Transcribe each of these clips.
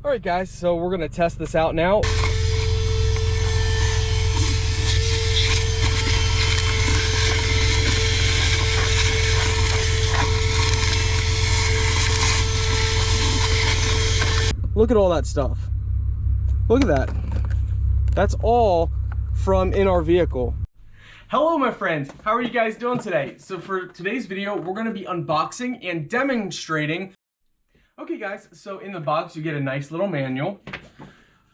All right, guys, so we're gonna test this out now. Look at all that stuff. Look at that. That's all from in our vehicle. Hello, my friends. How are you guys doing today? So for today's video, we're gonna be unboxing and demonstrating. Okay, guys, so in the box, you get a nice little manual.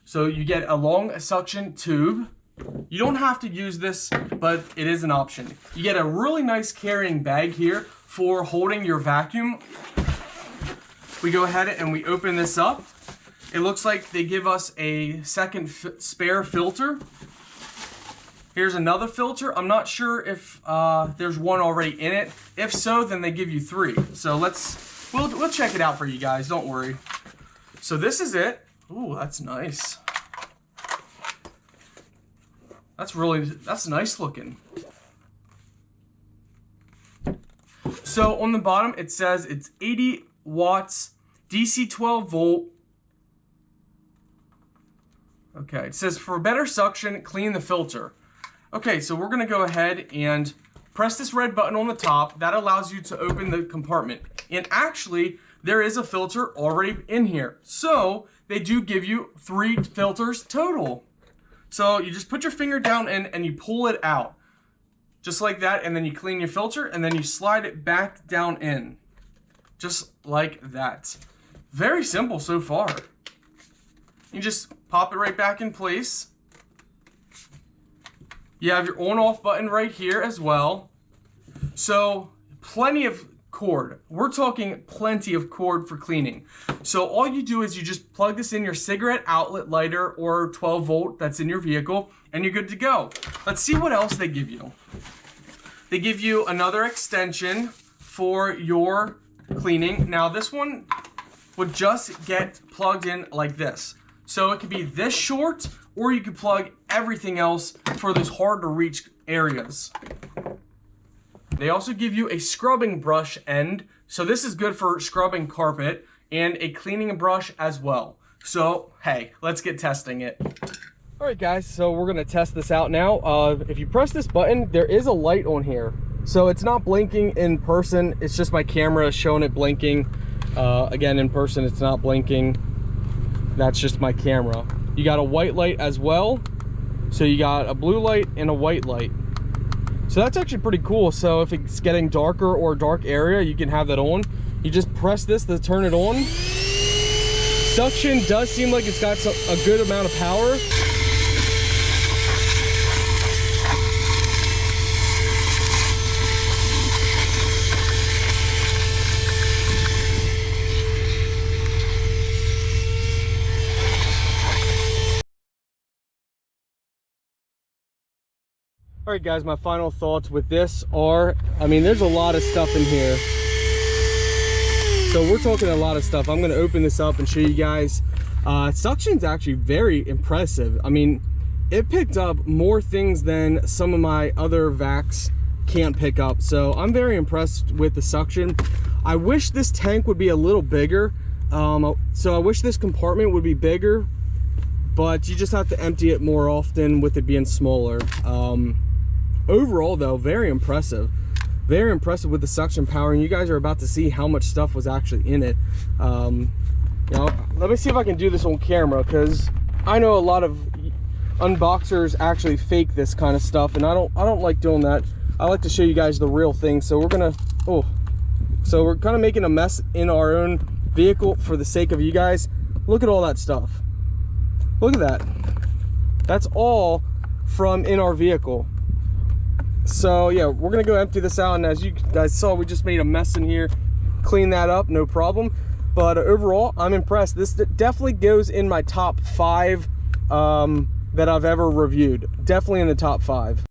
So you get a long suction tube. You don't have to use this, but it is an option. You get a really nice carrying bag here for holding your vacuum. We go ahead and we open this up. It looks like they give us a second spare filter. Here's another filter. I'm not sure if there's one already in it. If so, then they give you 3. So we'll check it out for you guys, don't worry. So this is it. Ooh, that's nice. That's nice looking. So on the bottom, it says it's 80 watts, DC 12 volt. Okay, it says for better suction, clean the filter. Okay, so we're gonna go ahead and press this red button on the top. That allows you to open the compartment. And actually, there is a filter already in here. So they do give you 3 filters total. So you just put your finger down and you pull it out. Just like that, and then you clean your filter, and then you slide it back down in. Just like that. Very simple so far. You just pop it right back in place. You have your on-off button right here as well. So plenty of cord. We're talking plenty of cord for cleaning. So all you do is you just plug this in your cigarette outlet lighter or 12 volt that's in your vehicle, and you're good to go. Let's see what else they give you. They give you another extension for your cleaning. Now this one would just get plugged in like this. So it could be this short, or you could plug everything else for those hard to reach areas. They also give you a scrubbing brush end. So this is good for scrubbing carpet, and a cleaning brush as well. So, hey, let's get testing it. All right, guys, so we're gonna test this out now. If you press this button, there is a light on here. So it's not blinking in person. It's just my camera showing it blinking. Again, in person, it's not blinking. That's just my camera. You got a white light as well. So you got a blue light and a white light. So that's actually pretty cool. So if it's getting darker or dark area, you can have that on. You just press this to turn it on. Suction does seem like it's got a good amount of power. All right, guys, my final thoughts with this are, I mean, there's a lot of stuff in here. So we're talking a lot of stuff. I'm gonna open this up and show you guys. Suction's actually very impressive. I mean, it picked up more things than some of my other vacs can't pick up. So I'm very impressed with the suction. I wish this tank would be a little bigger. So I wish this compartment would be bigger, but you just have to empty it more often with it being smaller. Overall though, very impressive with the suction power, and you guys are about to see how much stuff was actually in it. You know, let me see if I can do this on camera, because I know a lot of unboxers actually fake this kind of stuff, and I don't like doing that. I like to show you guys the real thing. So we're gonna so we're kind of making a mess in our own vehicle for the sake of you guys. Look at all that stuff. Look at that. That's all from in our vehicle. So yeah, we're gonna go empty this out, and as you guys saw, we just made a mess in here. Clean that up, no problem. But overall, I'm impressed. This definitely goes in my top 5 that I've ever reviewed. Definitely in the top 5.